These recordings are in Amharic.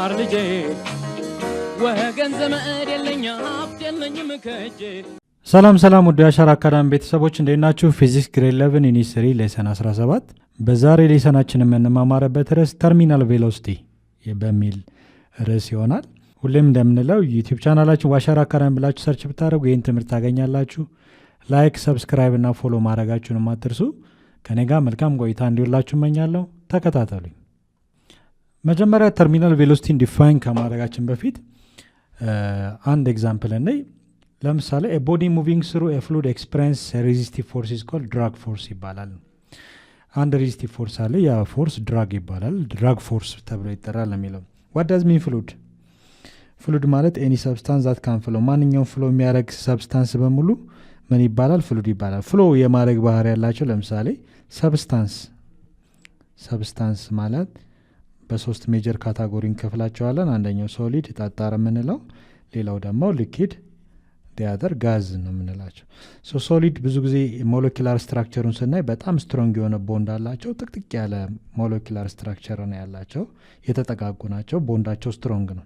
ማር ልጄ ወገን ዘመድ የለኝ ሀብት የለኝም ከእጄ። ሰላም ሰላም ወደ አሻራ አካዳሚ ቤተሰቦች እንዴት ናችሁ? ፊዚክስ ግሬድ 11 ኢኒስትሪ ሌሰን 17 በዛሬ ሌሰናችን የምንማማርበት ርዕስ ተርሚናል ቬሎሲቲ በሚል ርዕስ ይሆናል። ሁሌም እንደምንለው ዩቲዩብ ቻናላችን አሻራ አካዳሚ ብላችሁ ሰርች ብታደርጉ ይህን ትምህርት ታገኛላችሁ። ላይክ፣ ሰብስክራይብ እና ፎሎ ማድረጋችሁን አትርሱ። ከኔ ጋር መልካም ቆይታ እንዲሆንላችሁ እመኛለሁ። ተከታተሉኝ። መጀመሪያ ተርሚናል ቬሎሲቲን ዲፋይን ከማድረጋችን በፊት አንድ ኤግዛምፕል እንይ። ለምሳሌ a body moving through a fluid experience a resistive force is called drag force ይባላል። አንድ resistive force አለ፣ ያ ፎርስ ድራግ ይባላል። ድራግ ፎርስ ተብሎ ይጠራል የሚለው what does mean fluid? fluid ማለት any substance that can flow፣ ማንኛውም ፍሎ የሚያደርግ ሰብስታንስ በሙሉ ምን ይባላል? ፍሉድ ይባላል። ፍሎ የማድረግ ባህሪ ያላቸው ለምሳሌ ሰብስታንስ ማለት በሶስት ሜጀር ካታጎሪ እንከፍላቸዋለን። አንደኛው ሶሊድ ጠጣር የምንለው፣ ሌላው ደግሞ ሊኪድ፣ ዲያደር ጋዝ ነው የምንላቸው። ሶሊድ ብዙ ጊዜ ሞለኪላር ስትራክቸሩን ስናይ በጣም ስትሮንግ የሆነ ቦንድ አላቸው። ጥቅጥቅ ያለ ሞለኪላር ስትራክቸር ነው ያላቸው፣ የተጠጋጉ ናቸው፣ ቦንዳቸው ስትሮንግ ነው።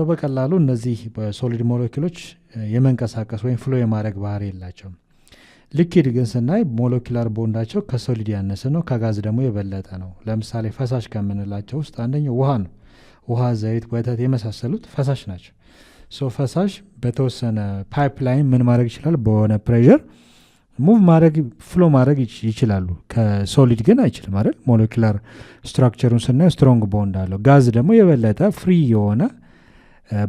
በቀላሉ እነዚህ በሶሊድ ሞለኪሎች የመንቀሳቀስ ወይም ፍሎ የማድረግ ባህሪ የላቸውም። ሊኪድ ግን ስናይ ሞለኪላር ቦንዳቸው ከሶሊድ ያነሰ ነው፣ ከጋዝ ደግሞ የበለጠ ነው። ለምሳሌ ፈሳሽ ከምንላቸው ውስጥ አንደኛው ውሃ ነው። ውሃ፣ ዘይት፣ ወተት የመሳሰሉት ፈሳሽ ናቸው። ፈሳሽ በተወሰነ ፓይፕላይን ምን ማድረግ ይችላል? በሆነ ፕሬዠር ሙቭ ማድረግ ፍሎ ማድረግ ይችላሉ። ከሶሊድ ግን አይችልም አይደል? ሞለኪላር ስትራክቸሩን ስናይ ስትሮንግ ቦንድ አለው። ጋዝ ደግሞ የበለጠ ፍሪ የሆነ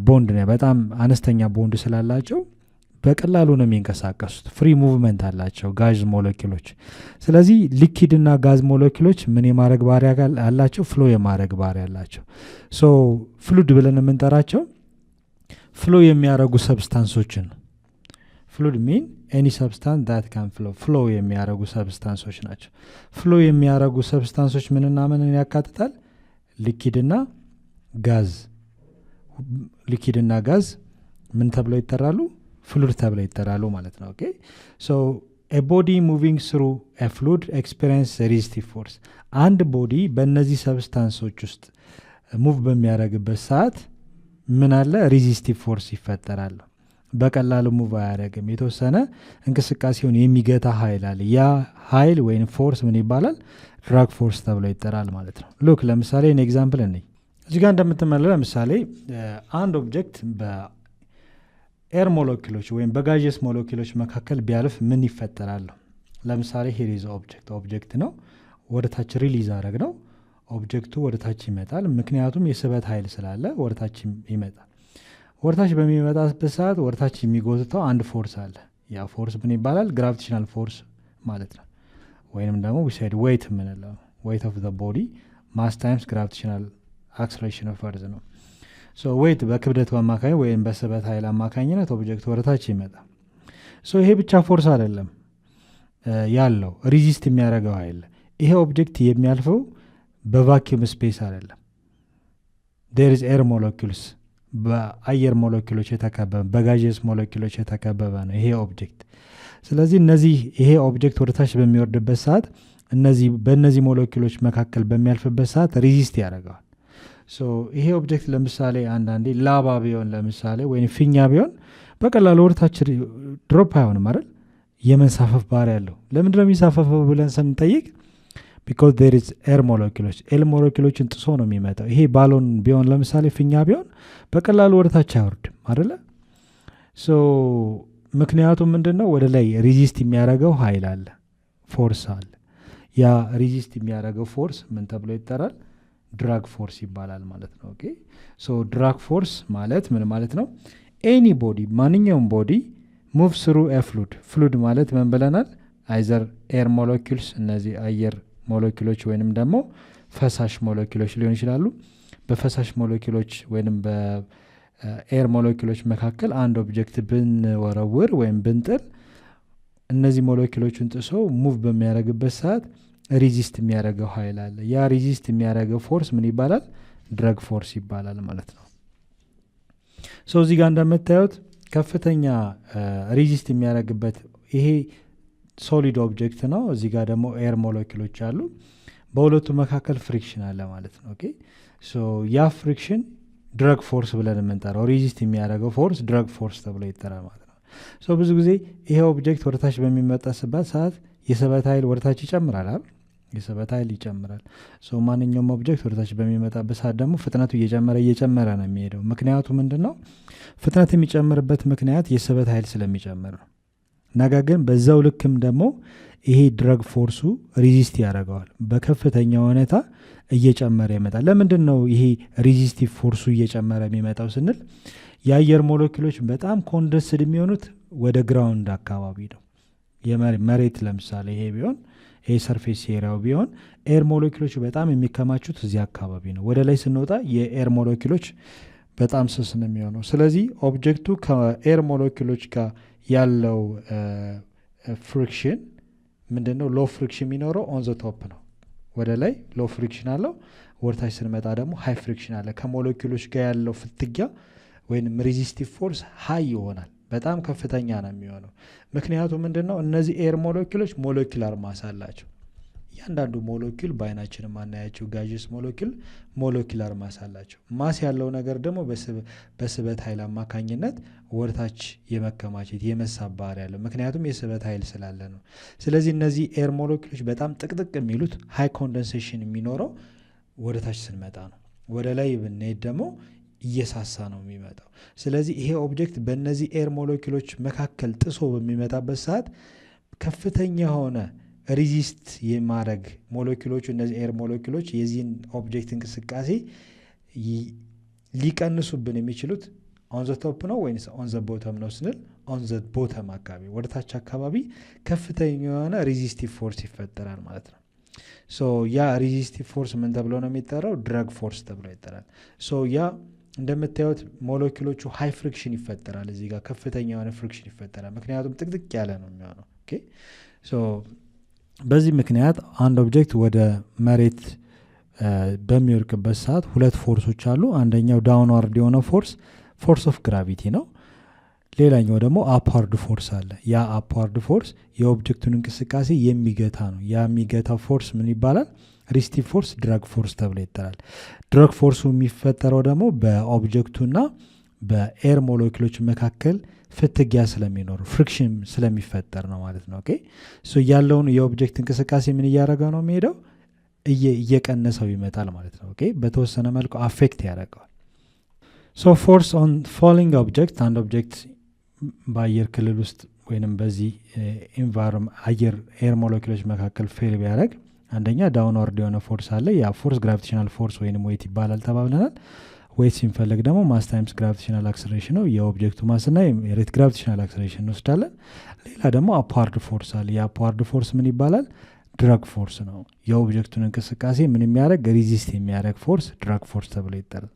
ቦንድ ነው። በጣም አነስተኛ ቦንድ ስላላቸው በቀላሉ ነው የሚንቀሳቀሱት። ፍሪ ሙቭመንት አላቸው ጋዝ ሞለኪሎች። ስለዚህ ሊኪድ እና ጋዝ ሞለኪሎች ምን የማድረግ ባህሪ አላቸው? ፍሎ የማድረግ ባህሪ አላቸው። ፍሉድ ብለን የምንጠራቸው ፍሎ የሚያደርጉ ሰብስታንሶችን ፍሉድ ሚን ኤኒ ሰብስታንስ ዳት ካን ፍሎ የሚያደርጉ ሰብስታንሶች ናቸው። ፍሎ የሚያደርጉ ሰብስታንሶች ምንና ምንን ያካትታል? ሊኪድና ጋዝ ምን ተብለው ይጠራሉ? ፍሉድ ተብለው ይጠራሉ ማለት ነው። ኦኬ a body moving through a fluid experience resistive force። አንድ ቦዲ በእነዚህ ሰብስታንሶች ውስጥ ሙቭ በሚያደርግበት ሰዓት ምን አለ? ሬዚስቲቭ ፎርስ ይፈጠራል። በቀላሉ ሙቭ አያደርግም። የተወሰነ እንቅስቃሴውን የሚገታ ኃይል አለ። ያ ኃይል ወይም ፎርስ ምን ይባላል? ድራግ ፎርስ ተብሎ ይጠራል ማለት ነው። ሉክ ለምሳሌ እኔ ኤግዛምፕል እንይ። እዚህ ጋር እንደምትመለከቱ ለምሳሌ አንድ ኦብጀክት በኤር ሞለኪሎች ወይም በጋዥስ ሞለኪሎች መካከል ቢያልፍ ምን ይፈጠራል? ለምሳሌ ሄር ኢዝ ኦብጀክት ነው፣ ወደ ታች ሪሊዝ አደረግ ነው። ኦብጀክቱ ወደ ታች ይመጣል፣ ምክንያቱም የስበት ኃይል ስላለ ወደ ታች ይመጣል። ወደ ታች በሚመጣበት ሰዓት ወደ ታች የሚጎትተው አንድ ፎርስ አለ። ያ ፎርስ ምን ይባላል? ግራቪቴሽናል ፎርስ ማለት ነው። ወይንም ደግሞ ዊሳይድ ዌይት የምንለው ዌይት ኦፍ ዘ ቦዲ ማስ ታይምስ ግራቪቴሽናል አክስለሬሽን ኦፍ እርዝ ነው። ዌይት በክብደቱ አማካኝ ወይም በስበት ኃይል አማካኝነት ኦብጀክቱ ወደ ታች ይመጣል። ይሄ ብቻ ፎርስ አይደለም ያለው፣ ሪዚስት የሚያደርገው ኃይል። ይሄ ኦብጀክት የሚያልፈው በቫኪዩም ስፔስ አይደለም። ዴር ኢዝ ኤር ሞለኪልስ፣ በአየር ሞለኪሎች የተከበበ በጋዥስ ሞለኪሎች የተከበበ ነው ይሄ ኦብጀክት። ስለዚህ ይሄ ኦብጀክት ወደ ታች በሚወርድበት ሰዓት በእነዚህ ሞለኪሎች መካከል በሚያልፍበት ሰዓት ሪዚስት ያደርገዋል። ይሄ ኦብጀክት ለምሳሌ አንዳንዴ ላባ ቢሆን ለምሳሌ ወይም ፊኛ ቢሆን በቀላሉ ወደ ታች ድሮፕ አይሆንም አይደል? የመንሳፈፍ ባህሪ ያለው። ለምንድን ነው የሚሳፈፈው ብለን ስንጠይቅ because there is air molecules ኤር ሞለኪሎችን ጥሶ ነው የሚመጣው። ይሄ ባሎን ቢሆን ለምሳሌ ፊኛ ቢሆን በቀላሉ ወደ ታች አይወርድም አይደለ? ምክንያቱም ምንድነው? ወደ ላይ ሪዚስት የሚያደርገው ኃይል አለ፣ ፎርስ አለ። ያ ሪዚስት የሚያደርገው ፎርስ ምን ተብሎ ይጠራል? ድራግ ፎርስ ይባላል ማለት ነው። ኦኬ ድራግ ፎርስ ማለት ምን ማለት ነው? ኤኒ ቦዲ ማንኛውም ቦዲ ሙቭ ስሩ ኤ ፍሉድ ማለት ምን ብለናል? አይዘር ኤር ሞለኪልስ እነዚህ አየር ሞለኪሎች ወይንም ደግሞ ፈሳሽ ሞለኪሎች ሊሆን ይችላሉ። በፈሳሽ ሞለኪሎች ወይንም በኤር ሞለኪሎች መካከል አንድ ኦብጀክት ብንወረውር ወይም ብንጥል እነዚህ ሞለኪሎችን ጥሶ ሙቭ በሚያደርግበት ሰዓት ሪዚስት የሚያደርገው ኃይል አለ። ያ ሪዚስት የሚያደርገው ፎርስ ምን ይባላል? ድራግ ፎርስ ይባላል ማለት ነው። እዚህ ጋር እንደምታዩት ከፍተኛ ሪዚስት የሚያደርግበት ይሄ ሶሊድ ኦብጀክት ነው። እዚህ ጋር ደግሞ ኤር ሞለኪሎች አሉ። በሁለቱ መካከል ፍሪክሽን አለ ማለት ነው። ኦኬ ያ ፍሪክሽን ድረግ ፎርስ ብለን የምንጠራው ሪዚስት የሚያደርገው ፎርስ ድረግ ፎርስ ተብሎ ይጠራል ማለት ነው። ብዙ ጊዜ ይሄ ኦብጀክት ወደታች በሚመጣስበት ሰዓት የስበት ኃይል ወደታች ይጨምራል። የስበት ኃይል ይጨምራል። ማንኛውም ኦብጀክት ወደታች በሚመጣበት ሰዓት ደግሞ ፍጥነቱ እየጨመረ ነው የሚሄደው። ምክንያቱ ምንድን ነው? ፍጥነት የሚጨምርበት ምክንያት የስበት ኃይል ስለሚጨምር ነው። ነገር ግን በዛው ልክም ደግሞ ይሄ ድረግ ፎርሱ ሪዚስት ያደርገዋል። በከፍተኛ ሁኔታ እየጨመረ ይመጣል። ለምንድን ነው ይሄ ሪዚስቲቭ ፎርሱ እየጨመረ የሚመጣው ስንል የአየር ሞለኪሎች በጣም ኮንደንስድ የሚሆኑት ወደ ግራውንድ አካባቢ ነው። መሬት ለምሳሌ ይሄ ቢሆን ይሄ ሰርፌስ ኤሪያው ቢሆን ኤር ሞለኪሎች በጣም የሚከማቹት እዚህ አካባቢ ነው። ወደ ላይ ስንወጣ የኤር ሞለኪሎች በጣም ስስ ነው የሚሆነው። ስለዚህ ኦብጀክቱ ከኤር ሞለኪሎች ጋር ያለው ፍሪክሽን ምንድነው? ሎ ፍሪክሽን የሚኖረው ኦን ዘ ቶፕ ነው። ወደ ላይ ሎ ፍሪክሽን አለው። ወደታች ስንመጣ ደግሞ ሃይ ፍሪክሽን አለ። ከሞለኪሎች ጋር ያለው ፍትጊያ ወይም ሬዚስቲቭ ፎርስ ሃይ ይሆናል። በጣም ከፍተኛ ነው የሚሆነው። ምክንያቱ ምንድነው? እነዚህ ኤር ሞለኪሎች ሞለኪላር ማስ አላቸው። እያንዳንዱ ሞለኪል በአይናችን ማናያቸው ጋዥስ ሞለኪላር ማስ አላቸው። ማስ ያለው ነገር ደግሞ በስበት ኃይል አማካኝነት ወደታች የመከማቸት የመሳብ ባህሪ ያለው፣ ምክንያቱም የስበት ኃይል ስላለ ነው። ስለዚህ እነዚህ ኤር ሞለኪሎች በጣም ጥቅጥቅ የሚሉት ሃይ ኮንደንሴሽን የሚኖረው ወደታች ስንመጣ ነው። ወደ ላይ ብንሄድ ደግሞ እየሳሳ ነው የሚመጣው። ስለዚህ ይሄ ኦብጀክት በእነዚህ ኤር ሞለኪሎች መካከል ጥሶ በሚመጣበት ሰዓት ከፍተኛ የሆነ ሪዚስት የማድረግ ሞለኪሎቹ እነዚህ ኤር ሞለኪሎች የዚህን ኦብጀክት እንቅስቃሴ ሊቀንሱብን የሚችሉት ኦን ዘ ቶፕ ነው ወይስ ኦን ዘ ቦተም ነው ስንል ኦን ዘ ቦተም አካባቢ ወደታች አካባቢ ከፍተኛ የሆነ ሪዚስቲቭ ፎርስ ይፈጠራል ማለት ነው። ያ ሪዚስቲቭ ፎርስ ምን ተብሎ ነው የሚጠራው? ድረግ ፎርስ ተብሎ ይጠራል። ያ እንደምታዩት ሞለኪሎቹ ሃይ ፍሪክሽን ይፈጠራል። እዚህ ጋር ከፍተኛ የሆነ ፍሪክሽን ይፈጠራል። ምክንያቱም ጥቅጥቅ ያለ ነው የሚሆነው። በዚህ ምክንያት አንድ ኦብጀክት ወደ መሬት በሚወድቅበት ሰዓት ሁለት ፎርሶች አሉ። አንደኛው ዳውንዋርድ የሆነ ፎርስ ኦፍ ግራቪቲ ነው። ሌላኛው ደግሞ አፕዋርድ ፎርስ አለ። ያ አፕዋርድ ፎርስ የኦብጀክቱን እንቅስቃሴ የሚገታ ነው። ያ የሚገታው ፎርስ ምን ይባላል? ሪዚስቲቭ ፎርስ ድረግ ፎርስ ተብሎ ይጠራል። ድረግ ፎርሱ የሚፈጠረው ደግሞ በኦብጀክቱና በኤር ሞለኪሎች መካከል ፍትጊያ ስለሚኖር ፍሪክሽን ስለሚፈጠር ነው ማለት ነው። ያለውን የኦብጀክት እንቅስቃሴ ምን እያደረገ ነው የሚሄደው? እየቀነሰው ይመጣል ማለት ነው። በተወሰነ መልኩ አፌክት ያደርገዋል። ፎርስ ኦን ፎሊንግ ኦብጀክት፣ አንድ ኦብጀክት በአየር ክልል ውስጥ ወይም በዚህ አየር ኤር ሞለኪሎች መካከል ፌል ቢያደርግ አንደኛ ዳውንዋርድ የሆነ ፎርስ አለ። ያ ፎርስ ግራቪቴሽናል ፎርስ ወይም ዌይት ይባላል ተባብለናል። ዌይት ሲንፈልግ ደግሞ ማስ ታይምስ ግራቪቴሽናል አክሰለሬሽን ነው። የኦብጀክቱ ማስና የሬት ግራቪቴሽናል አክሰለሬሽን እንወስዳለን። ሌላ ደግሞ አፕዋርድ ፎርስ አለ። የአፕዋርድ ፎርስ ምን ይባላል? ድረግ ፎርስ ነው። የኦብጀክቱን እንቅስቃሴ ምን የሚያደርግ ሪዚስት የሚያደርግ ፎርስ ድረግ ፎርስ ተብሎ ይጠራል።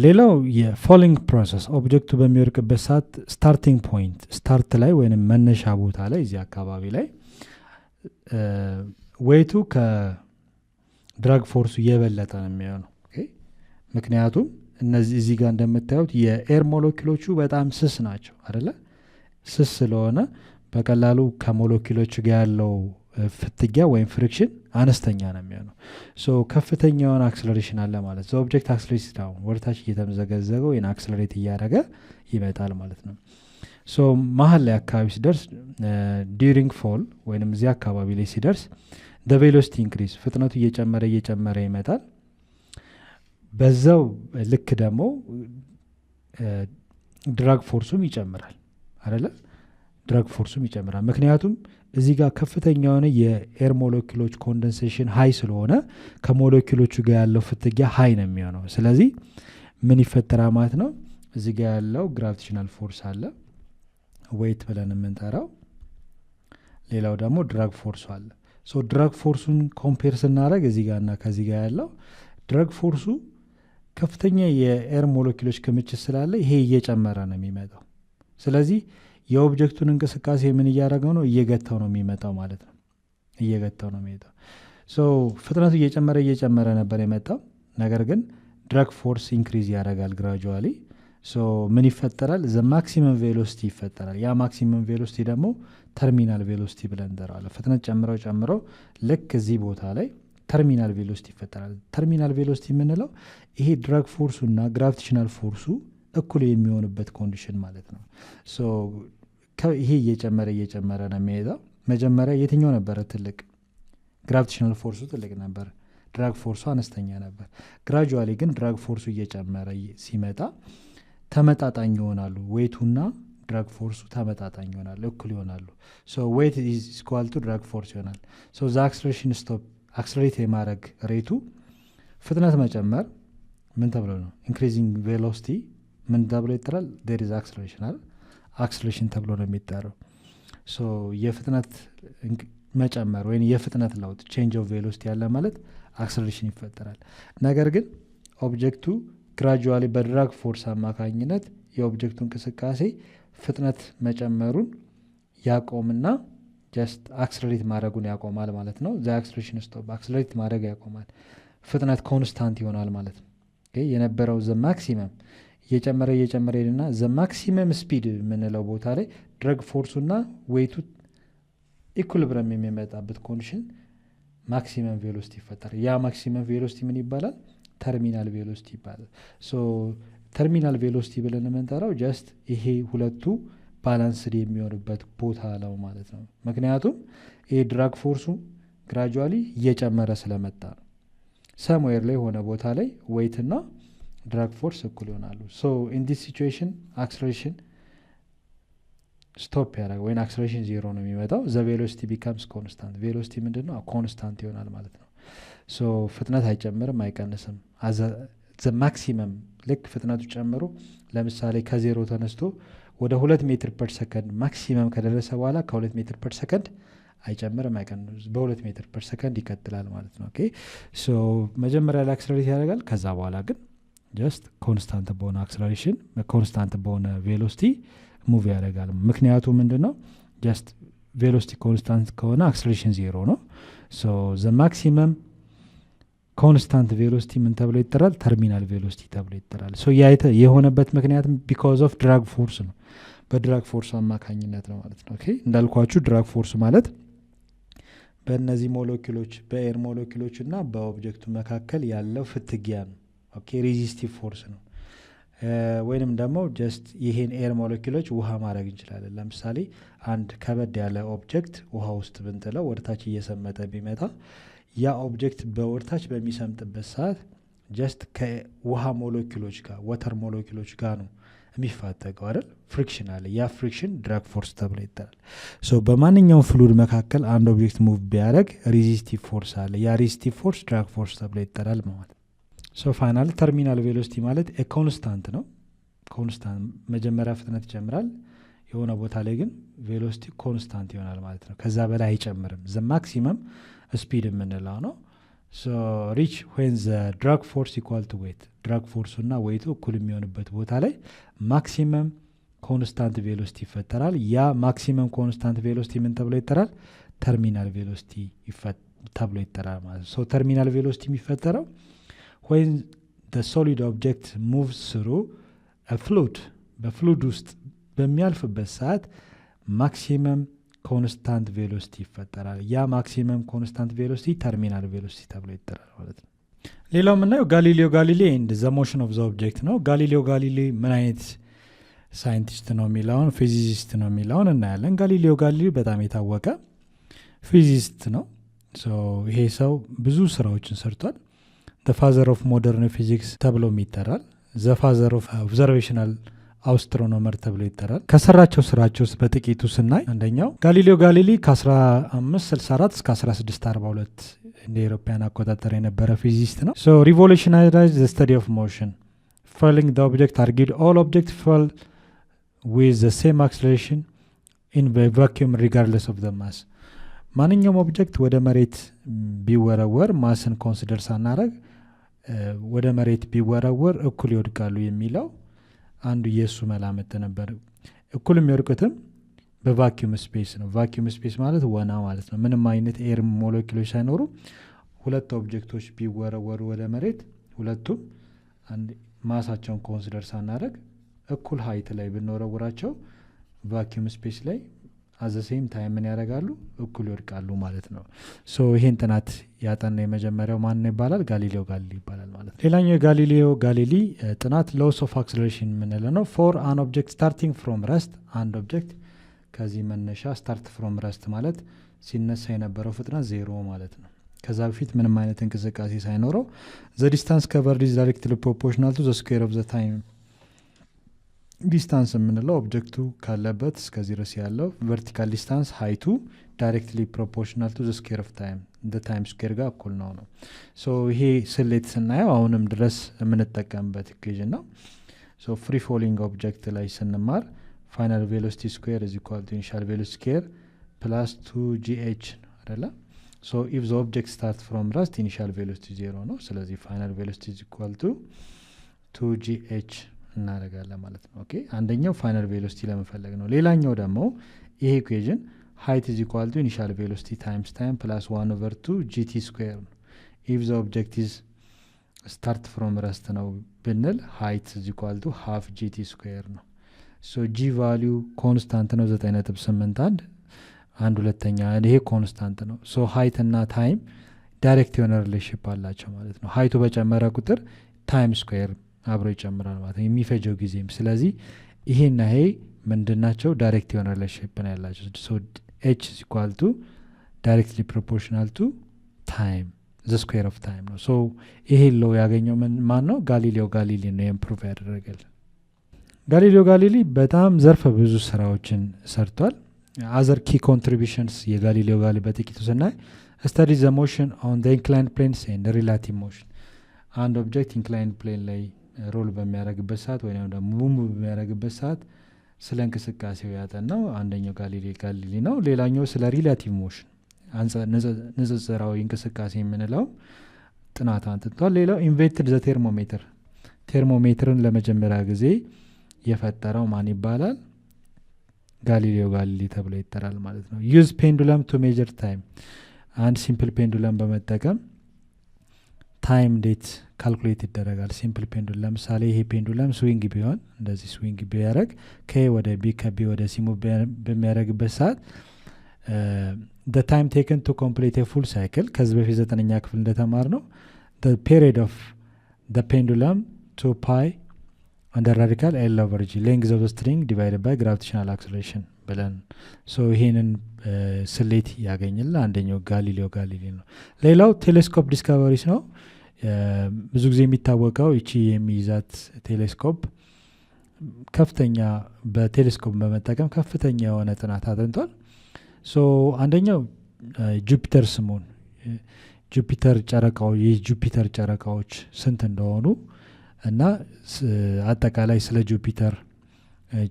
ሌላው የፎሊንግ ፕሮሰስ፣ ኦብጀክቱ በሚወድቅበት ሰዓት ስታርቲንግ ፖይንት ስታርት ላይ ወይም መነሻ ቦታ ላይ እዚህ አካባቢ ላይ ዌይቱ ከድረግ ፎርሱ የበለጠ ነው የሚሆነው። ምክንያቱም እዚህ ጋር እንደምታዩት የኤር ሞለኪሎቹ በጣም ስስ ናቸው አይደለ? ስስ ስለሆነ በቀላሉ ከሞለኪሎች ጋር ያለው ፍትጊያ ወይም ፍሪክሽን አነስተኛ ነው የሚሆነው። ከፍተኛ የሆነ አክስለሬሽን አለ ማለት ነው። ኦብጀክት አክስለሬት ዳውን ወደታች እየተመዘገዘገ ወይም አክስለሬት እያደረገ ይመጣል ማለት ነው። መሀል ላይ አካባቢ ሲደርስ ዲሪንግ ፎል ወይም እዚህ አካባቢ ላይ ሲደርስ ቬሎሲቲ ኢንክሪዝ፣ ፍጥነቱ እየጨመረ ይመጣል። በዛው ልክ ደግሞ ድራግ ፎርሱም ይጨምራል አይደለ? ድራግ ፎርሱም ይጨምራል። ምክንያቱም እዚህ ጋር ከፍተኛ የሆነ የኤር ሞለኪሎች ኮንደንሴሽን ሃይ ስለሆነ ከሞለኪሎቹ ጋር ያለው ፍትጊያ ሃይ ነው የሚሆነው። ስለዚህ ምን ይፈጠራል ማለት ነው? እዚህ ጋር ያለው ግራቪቴሽናል ፎርስ አለ ዌይት ብለን የምንጠራው። ሌላው ደግሞ ድራግ ፎርሱ አለ። ድራግ ፎርሱን ኮምፔር ስናደረግ እዚህ ጋር እና ከዚህ ጋር ያለው ድራግ ፎርሱ ከፍተኛ የኤር ሞለኪሎች ክምችት ስላለ ይሄ እየጨመረ ነው የሚመጣው። ስለዚህ የኦብጀክቱን እንቅስቃሴ ምን እያደረገው ነው? እየገታው ነው የሚመጣው ማለት ነው። እየገታው ነው የሚመጣው። ፍጥነቱ እየጨመረ ነበር የመጣው። ነገር ግን ድራግ ፎርስ ኢንክሪዝ ያደርጋል ግራጁዋሊ። ምን ይፈጠራል? ዘ ማክሲመም ቬሎሲቲ ይፈጠራል። ያ ማክሲመም ቬሎሲቲ ደግሞ ተርሚናል ቬሎሲቲ ብለን እንጠራዋለን። ፍጥነት ጨምረው ልክ እዚህ ቦታ ላይ ተርሚናል ቬሎሲቲ ይፈጠራል። ተርሚናል ቬሎሲቲ የምንለው ይሄ ድራግ ፎርሱ እና ግራቪቴሽናል ፎርሱ እኩል የሚሆንበት ኮንዲሽን ማለት ነው። ይሄ እየጨመረ ነው የሚሄደው። መጀመሪያ የትኛው ነበረ ትልቅ? ግራቪቴሽናል ፎርሱ ትልቅ ነበር፣ ድራግ ፎርሱ አነስተኛ ነበር። ግራጁዋሊ ግን ድራግ ፎርሱ እየጨመረ ሲመጣ ተመጣጣኝ ይሆናሉ። ዌቱና ድራግ ፎርሱ ተመጣጣኝ ይሆናሉ፣ እኩል ይሆናሉ። ዌት ኢዝ ኢኳል ቱ ድራግ ፎርስ ይሆናል። ዛ አክስለሬሽን ስቶፕ አክስለሬት የማድረግ ሬቱ ፍጥነት መጨመር ምን ተብሎ ነው? ኢንክሪዚንግ ቬሎሲቲ ምን ተብሎ ይጠራል? ዴር ኢዝ አክስለሬሽን ተብሎ ነው የሚጠራው። የፍጥነት መጨመር ወይም የፍጥነት ለውጥ ቼንጅ ኦፍ ቬሎሲቲ ያለ ማለት አክስለሬሽን ይፈጠራል። ነገር ግን ኦብጀክቱ ግራጁዋሊ በድራግ ፎርስ አማካኝነት የኦብጀክቱ እንቅስቃሴ ፍጥነት መጨመሩን ያቆምና ጀስት አክስለሬት ማድረግን ያቆማል ማለት ነው። ዘ አክስለሬሽን ስቶፕ አክስለሬት ማድረግ ያቆማል። ፍጥነት ኮንስታንት ይሆናል ማለት ነው። የነበረው ዘ ማክሲመም እየጨመረ ሄድና ዘ ማክሲመም ስፒድ የምንለው ቦታ ላይ ድራግ ፎርሱና ዌይቱ ኢኩሊብረም የሚመጣበት ኮንዲሽን ማክሲመም ቬሎሲቲ ይፈጠራል። ያ ማክሲመም ቬሎሲቲ ምን ይባላል? ተርሚናል ቬሎሲቲ ይባላል። ተርሚናል ቬሎሲቲ ብለን የምንጠራው ጀስት ይሄ ሁለቱ ባላንስድ የሚሆንበት ቦታ ነው ማለት ነው። ምክንያቱም ይሄ ድራግ ፎርሱ ግራጁዋሊ እየጨመረ ስለመጣ ነው። ሰምዌር ላይ የሆነ ቦታ ላይ ዌይትና ድራግ ፎርስ እኩል ይሆናሉ። ኢን ዲስ ሲቹዌሽን አክስለሬሽን ስቶፕ ያደረገ ወይም አክስለሬሽን ዜሮ ነው የሚመጣው። ዘ ቬሎሲቲ ቢካምስ ኮንስታንት። ቬሎሲቲ ምንድን ነው? ኮንስታንት ይሆናል ማለት ነው። ፍጥነት አይጨምርም አይቀንስም። ዘ ማክሲመም ልክ ፍጥነቱ ጨምሮ ለምሳሌ ከዜሮ ተነስቶ ወደ 2 ሜትር ፐር ሰከንድ ማክሲመም ከደረሰ በኋላ ከ2 ሜትር ፐር ሰከንድ አይጨምርም አይቀንስም፣ በ2 ሜትር ፐር ሰከንድ ይቀጥላል ማለት ነው። መጀመሪያ ላይ አክስለሬት ያደርጋል። ከዛ በኋላ ግን ጀስት ኮንስታንት በሆነ አክስለሬሽን ኮንስታንት በሆነ ቬሎሲቲ ሙቭ ያደርጋል። ምክንያቱ ምንድን ነው? ጀስት ቬሎሲቲ ኮንስታንት ከሆነ አክስለሬሽን ዜሮ ነው። ዘ ማክሲመም ኮንስታንት ቬሎሲቲ ምን ተብሎ ይጠራል? ተርሚናል ቬሎሲቲ ተብሎ ይጠራል። የሆነበት ምክንያት ቢካዝ ኦፍ ድራግ ፎርስ ነው። በድራግ ፎርስ አማካኝነት ነው ማለት ነው። እንዳልኳችሁ ድራግ ፎርስ ማለት በእነዚህ ሞለኪሎች በኤር ሞለኪሎች እና በኦብጀክቱ መካከል ያለው ፍትጊያ ነው። ሬዚስቲቭ ፎርስ ነው። ወይንም ደግሞ ጀስት ይሄን ኤር ሞለኪሎች ውሃ ማድረግ እንችላለን። ለምሳሌ አንድ ከበድ ያለ ኦብጀክት ውሃ ውስጥ ብንጥለው ወደታች እየሰመጠ ቢመጣ ያ ኦብጀክት በወደታች በሚሰምጥበት ሰዓት ጀስት ከውሃ ሞለኪሎች ጋር ወተር ሞለኪሎች ጋር ነው የሚፋጠገው አይደል? ፍሪክሽን አለ። ያ ፍሪክሽን ድራግ ፎርስ ተብሎ ይጠራል። በማንኛውም ፍሉድ መካከል አንድ ኦብጀክት ሙቭ ቢያደርግ ሬዚስቲቭ ፎርስ አለ። ያ ሬዚስቲቭ ፎርስ ድራግ ፎርስ ተብሎ ይጠራል ማለት ነው። ፋይናል ተርሚናል ቬሎሲቲ ማለት ኮንስታንት ነው። ኮንስታንት መጀመሪያ ፍጥነት ይጨምራል፣ የሆነ ቦታ ላይ ግን ቬሎሲቲ ኮንስታንት ይሆናል ማለት ነው። ከዛ በላይ አይጨምርም። ዘ ማክሲመም ስፒድ የምንለው ነው። ሪች ዌን ዘ ድራግ ፎርስ ኢኳል ቱ ዌት፣ ድራግ ፎርሱ እና ዌይቱ እኩል የሚሆንበት ቦታ ላይ ማክሲመም ኮንስታንት ቬሎሲቲ ይፈጠራል። ያ ማክሲመም ኮንስታንት ቬሎሲቲ ምን ተብሎ ይጠራል? ተርሚናል ቬሎሲቲ ተብሎ ይጠራል ማለት ነው። ተርሚናል ቬሎሲቲ የሚፈጠረው when the solid object moves through a fluid, በፍሉድ ውስጥ በሚያልፍበት ሰዓት ማክሲመም ኮንስታንት ቬሎሲቲ ይፈጠራል። ያ ማክሲመም ኮንስታንት ቬሎሲቲ ተርሚናል ቬሎሲቲ ተብሎ ይጠራል ማለት ነው። ሌላው የምናየው ጋሊሌዮ ጋሊሌ ኤንድ ዘ ሞሽን ኦፍ ዘ ኦብጀክት ነው። ጋሊሌዮ ጋሊሌ ምን አይነት ሳይንቲስት ነው የሚለውን ፊዚሲስት ነው የሚለውን እናያለን። ጋሊሌዮ ጋሊሌ በጣም የታወቀ ፊዚሲስት ነው። ይሄ ሰው ብዙ ስራዎችን ሰርቷል። the father of modern physics ተብሎ ይጠራል። the father of observational astronomer ተብሎ ይጠራል። ከሰራቸው ስራቸው ውስጥ በጥቂቱ ስናይ አንደኛው ጋሊሌዮ ጋሊሌ ከ1564 እስከ 1642 እንደ አውሮፓውያን አቆጣጠር የነበረ ፊዚሲስት ነው። revolutionized the study of motion, following the object argued all objects fall with the same acceleration in the vacuum regardless of the mass. ማንኛውም ኦብጀክት ወደ መሬት ቢወረወር ማስን ኮንሲደር ሳናረግ ወደ መሬት ቢወረወር እኩል ይወድቃሉ የሚለው አንዱ የሱ መላምት ነበር። እኩል የሚወድቁትም በቫኪዩም ስፔስ ነው። ቫኪዩም ስፔስ ማለት ወና ማለት ነው። ምንም አይነት ኤር ሞለኪሎች ሳይኖሩ ሁለት ኦብጀክቶች ቢወረወሩ ወደ መሬት ሁለቱም ማሳቸውን ኮንሲደር ሳናረግ እኩል ሀይት ላይ ብንወረውራቸው ቫኪዩም ስፔስ ላይ አዘ ሴም ታይም ምን ያደርጋሉ እኩል ይወድቃሉ ማለት ነው። ሶ ይሄን ጥናት ያጠና የመጀመሪያው ማን ይባላል? ጋሊሌዮ ጋሊሊ ይባላል ማለት ነው። ሌላኛው የጋሊሌዮ ጋሊሊ ጥናት ሎስ ኦፍ አክሰለሬሽን የምንለው ነው። ፎር አን ኦብጀክት ስታርቲንግ ፍሮም ረስት፣ አንድ ኦብጀክት ከዚህ መነሻ ስታርት ፍሮም ረስት ማለት ሲነሳ የነበረው ፍጥነት 0 ማለት ነው። ከዛ በፊት ምንም አይነት እንቅስቃሴ ሳይኖረው ዘ ዲስታንስ ከቨርድ ኢዝ ዳይሬክትሊ ፕሮፖርሽናል ቱ ዘ ስኩዌር ኦፍ ዘ ታይም። ዲስታንስ የምንለው ኦብጀክቱ ካለበት እስከዚህ ድረስ ያለው ቨርቲካል ዲስታንስ ሃይቱ ዳይሬክትሊ ፕሮፖርሽናል ቱ ዘ ስኩዌር ኦፍ ታይም እንደ ታይም ስኩዌር ጋር እኩል ነው ነው። ሶ ይሄ ስሌት ስናየው አሁንም ድረስ የምንጠቀምበት ኢኩዌሽን ነው። ሶ ፍሪ ፎሊንግ ኦብጀክት ላይ ስንማር ፋይናል ቬሎሲቲ ስኩዌር ኢዝ ኢኳል ቱ ኢኒሻል ቬሎሲቲ ስኩዌር ፕላስ 2gh ነው አይደለ? ሶ ኢፍ ዘ ኦብጀክት ስታርት ፍሮም ረስት ኢኒሻል ቬሎሲቲ 0 ነው። ስለዚህ ፋይናል ቬሎሲቲ ኢዝ ኢኳል ቱ 2gh እናደርጋለን ማለት ነው። ኦኬ አንደኛው ፋይናል ቬሎሲቲ ለመፈለግ ነው። ሌላኛው ደግሞ ይሄ ኢኩዌሽን height is equal to initial velocity times time plus 1 over 2 gt square ነው። if the object is start from rest ነው ብንል height is equal to half gt square ነው። so g value constant ነው 9.81 አንድ ሁለተኛ ይሄ ኮንስታንት ነው። so height እና time ዳይሬክት የሆነ ሪሌሽንሺፕ አላቸው ማለት ነው። height በጨመረ ቁጥር time square አብሮ ይጨምራል ማለት ነው የሚፈጀው ጊዜም። ስለዚህ ይሄና ይሄ ምንድናቸው? ዳይሬክት የሆነ ሪሌሽንሺፕ ነው ያላቸው። so h is equal to directly proportional to time, the square of time ነው። so ይሄ ለው ያገኘው ማን ነው? ጋሊሌዮ ጋሊሊ ነው ኢምፕሩቭ ያደረገል። ጋሊሌዮ ጋሊሊ በጣም ዘርፈ ብዙ ስራዎችን ሰርቷል። other key contributions የጋሊሌዮ ጋሊሊ በጥቂቱ ስናይ study the motion on the inclined planes and relative motion። አንድ ኦብጀክት ኢንክላይንድ ፕሌን ላይ ሮል በሚያደርግበት ሰዓት ወይም ደግሞ ሙቭ በሚያደርግበት ሰዓት ስለ እንቅስቃሴው ያጠናው አንደኛው ጋሊሊ ነው። ሌላኛው ስለ ሪላቲቭ ሞሽን ንጽጽራዊ እንቅስቃሴ የምንለው ጥናት አንጥቷል። ሌላው ኢንቨንትድ ዘ ቴርሞሜትር፣ ቴርሞሜትርን ለመጀመሪያ ጊዜ የፈጠረው ማን ይባላል? ጋሊሌዮ ጋሊሊ ተብሎ ይጠራል ማለት ነው። ዩዝ ፔንዱለም ቱ ሜጀር ታይም፣ አንድ ሲምፕል ፔንዱለም በመጠቀም ታይም ዴት ካልኩሌት ይደረጋል። ሲምፕል ፔንዱለም ለምሳሌ ይሄ ፔንዱለም ስዊንግ ቢሆን እንደዚህ ስዊንግ ቢያደርግ ከ ወደ ቢ ከቢ ወደ ሲ ሙቭ በሚያደርግበት ሰዓት the time taken to complete a full cycle ከዚህ በፊት 9ኛ ክፍል እንደተማር ነው the period of the pendulum 2 pi under radical L over g length of the string divided by gravitational acceleration ብለን ሶ ይሄንን ስሌት ያገኝል አንደኛው ጋሊሌዮ ጋሊሊ ነው። ሌላው ቴሌስኮፕ ዲስከቨሪስ ነው። ብዙ ጊዜ የሚታወቀው እቺ የሚይዛት ቴሌስኮፕ ከፍተኛ በቴሌስኮፕ በመጠቀም ከፍተኛ የሆነ ጥናት አጥንቷል። ሶ አንደኛው ጁፒተር ስሙን ጁፒተር ጨረቃው የጁፒተር ጨረቃዎች ስንት እንደሆኑ እና አጠቃላይ ስለ ጁፒተር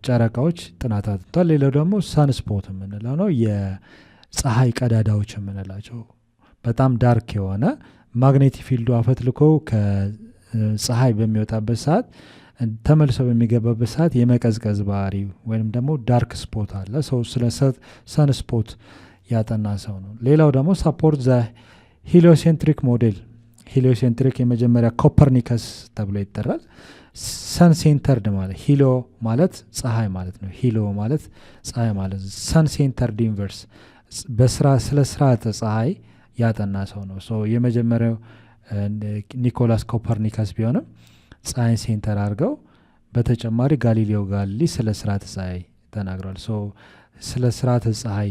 ጨረቃዎች ጥናት አጥንቷል። ሌላው ደግሞ ሳንስፖት የምንለው ነው የፀሐይ ቀዳዳዎች የምንላቸው በጣም ዳርክ የሆነ ማግኔቲክ ፊልዱ አፈትልኮ ከፀሐይ በሚወጣበት ሰዓት ተመልሶ በሚገባበት ሰዓት የመቀዝቀዝ ባህሪ ወይም ደግሞ ዳርክ ስፖት አለ። ሰው ስለ ሰንስፖት ያጠና ሰው ነው። ሌላው ደግሞ ሳፖርት ዘ ሂሊዮሴንትሪክ ሞዴል፣ ሂሊዮሴንትሪክ የመጀመሪያ ኮፐርኒከስ ተብሎ ይጠራል። ሰን ሴንተርድ ማለት ሂሎ ማለት ፀሐይ ማለት ነው። ሂሎ ማለት ፀሐይ ማለት ሰን ሴንተርድ ዩኒቨርስ በስራ ስለ ስርዓተ ፀሐይ ያጠና ሰው ነው። ሶ የመጀመሪያው ኒኮላስ ኮፐርኒከስ ቢሆንም ፀሐይ ሴንተር አድርገው በተጨማሪ ጋሊሌዮ ጋሊሊ ስለ ስርዓተ ፀሐይ ተናግሯል። ሶ ስለ ስርዓተ ፀሐይ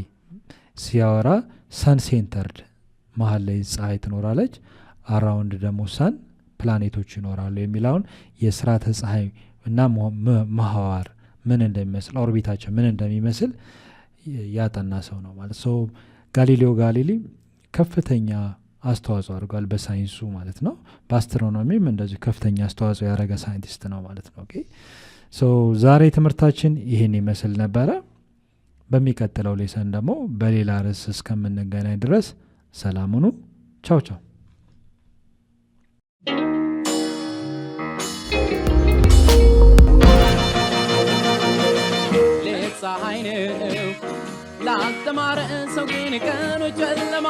ሲያወራ ሰን ሴንተርድ መሀል ላይ ፀሐይ ትኖራለች፣ አራውንድ ደግሞ ሰን ፕላኔቶች ይኖራሉ የሚለውን የስርዓተ ፀሐይ እና ምህዋር ምን እንደሚመስል ኦርቢታቸው ምን እንደሚመስል ያጠና ሰው ነው ማለት ሶ ጋሊሌዮ ጋሊሊ ከፍተኛ አስተዋጽኦ አድርጓል በሳይንሱ ማለት ነው። በአስትሮኖሚም እንደዚህ ከፍተኛ አስተዋጽኦ ያደረገ ሳይንቲስት ነው ማለት ነው። ኦኬ ሶ ዛሬ ትምህርታችን ይሄን ይመስል ነበረ። በሚቀጥለው ሌሰን ደግሞ በሌላ ርዕስ እስከምንገናኝ ድረስ ሰላም ሁኑ። ቻው ቻው። ፀሐይ ነው ላልተማረ ሰው ግን ቀኑ ጨለማ